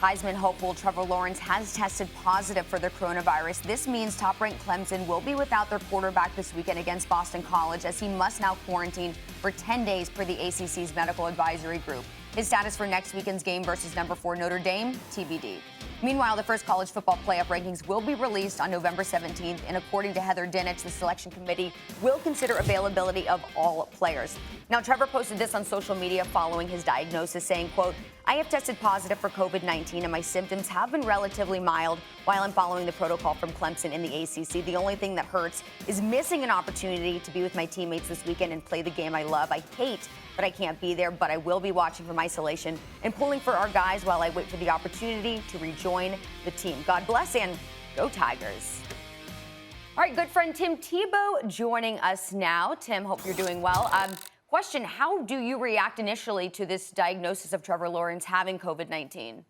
Heisman hopeful Trevor Lawrence has tested positive for the coronavirus. This means top-ranked Clemson will be without their quarterback this weekend against Boston College, as he must now quarantine for 10 days per the ACC's medical advisory group. His status for next weekend's game versus number 4 Notre Dame, TBD. Meanwhile, the first college football playoff rankings will be released on November 17th, and according to Heather Dinich, the selection committee will consider availability of all players. Now, Trevor posted this on social media following his diagnosis, saying, quote, "I have tested positive for COVID-19 and my symptoms have been relatively mild while I'm following the protocol from Clemson in the ACC. The only thing that hurts is missing an opportunity to be with my teammates this weekend and play the game I love. I hate that I can't be there, but I will be watching from isolation and pulling for our guys while I wait for the opportunity to rejoin the team. God bless and go Tigers." All right, good friend Tim Tebow joining us now. Tim, hope you're doing well. Question, how do you react initially to this diagnosis of Trevor Lawrence having COVID-19?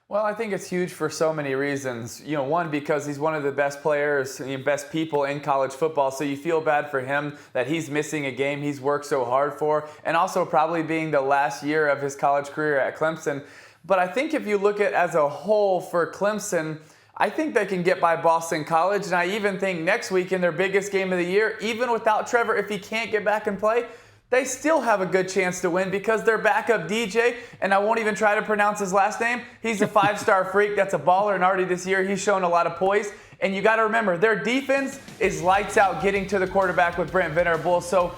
Well, I think it's huge for so many reasons. One, because he's one of the best players, best people in college football. So you feel bad for him that he's missing a game he's worked so hard for, and also probably being the last year of his college career at Clemson. But I think if you look at as a whole for Clemson, I think they can get by Boston College. And I even think next week in their biggest game of the year, even without Trevor, if he can't get back and play, they still have a good chance to win because their backup DJ, and I won't even try to pronounce his last name, he's a 5-star freak that's a baller, and already this year he's shown a lot of poise. And you got to remember, their defense is lights out getting to the quarterback with Brent Venables. So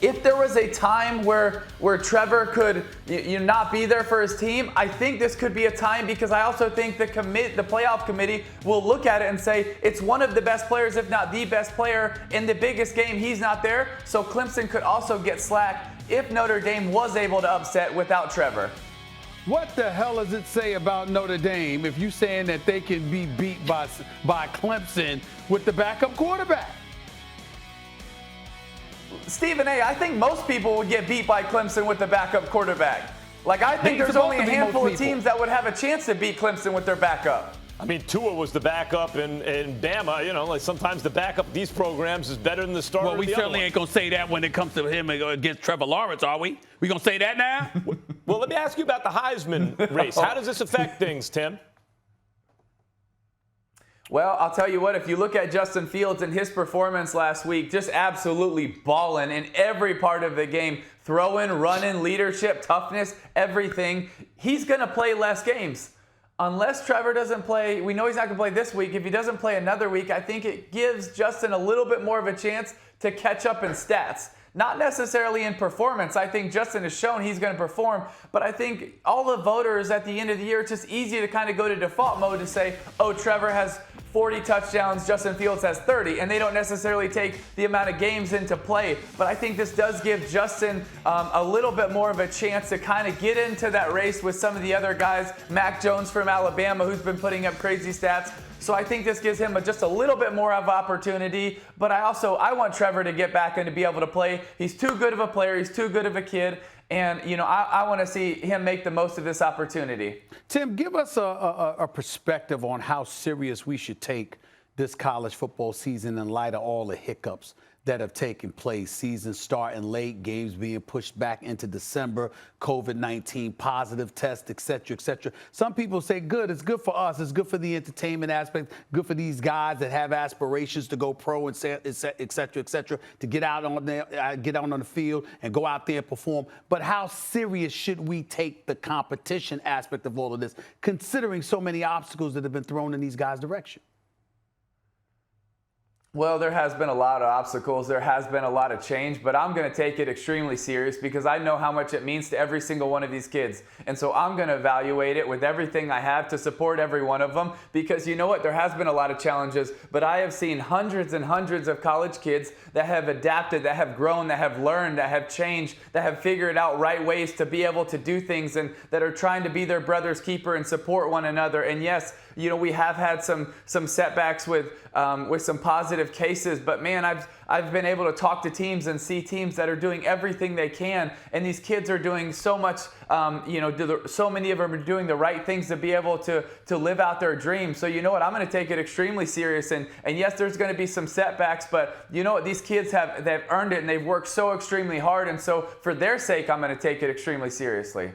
if there was a time where Trevor could not be there for his team, I think this could be a time, because I also think the playoff committee will look at it and say it's one of the best players, if not the best player, in the biggest game. He's not there, so Clemson could also get slack if Notre Dame was able to upset without Trevor. What the hell does it say about Notre Dame if you're saying that they can be beat by Clemson with the backup quarterback? Stephen A., I think most people would get beat by Clemson with the backup quarterback. I think there's only a handful of teams that would have a chance to beat Clemson with their backup. I mean, Tua was the backup in Bama. Sometimes the backup of these programs is better than the starter. Well, we certainly ain't going to say that when it comes to him against Trevor Lawrence, are we? We going to say that now? Well, let me ask you about the Heisman race. How does this affect things, Tim? Well, I'll tell you what, if you look at Justin Fields and his performance last week, just absolutely balling in every part of the game, throwing, running, leadership, toughness, everything, he's going to play less games. Unless Trevor doesn't play, we know he's not going to play this week. If he doesn't play another week, I think it gives Justin a little bit more of a chance to catch up in stats. Not necessarily in performance. I think Justin has shown he's going to perform, but I think all the voters at the end of the year, it's just easy to kind of go to default mode to say, oh, Trevor has 40 touchdowns, Justin Fields has 30, and they don't necessarily take the amount of games into play. But I think this does give Justin a little bit more of a chance to kind of get into that race with some of the other guys. Mac Jones from Alabama, who's been putting up crazy stats. So I think this gives him just a little bit more of opportunity. But I want Trevor to get back and to be able to play. He's too good of a player. He's too good of a kid. And, I want to see him make the most of this opportunity. Tim, give us a perspective on how serious we should take this college football season in light of all the hiccups that have taken place. Season starting late, games being pushed back into December, COVID-19 positive tests, et cetera, et cetera. Some people say good. It's good for us. It's good for the entertainment aspect, good for these guys that have aspirations to go pro, et cetera, to get out on the field and go out there and perform. But how serious should we take the competition aspect of all of this, considering so many obstacles that have been thrown in these guys' direction? Well, there has been a lot of obstacles. There has been a lot of change, but I'm going to take it extremely serious because I know how much it means to every single one of these kids. And so I'm going to evaluate it with everything I have to support every one of them, because you know what? There has been a lot of challenges, but I have seen hundreds and hundreds of college kids that have adapted, that have grown, that have learned, that have changed, that have figured out right ways to be able to do things, and that are trying to be their brother's keeper and support one another. And yes, we have had some setbacks with some positive cases, but man, I've been able to talk to teams and see teams that are doing everything they can, and these kids are doing so much. So many of them are doing the right things to be able to live out their dreams. So you know what? I'm going to take it extremely serious, and yes, there's going to be some setbacks, but you know what? These kids they've earned it, and they've worked so extremely hard, and so for their sake, I'm going to take it extremely seriously.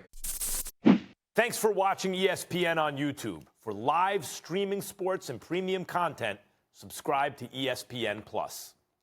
Thanks for watching ESPN on YouTube. For live streaming sports and premium content, subscribe to ESPN+.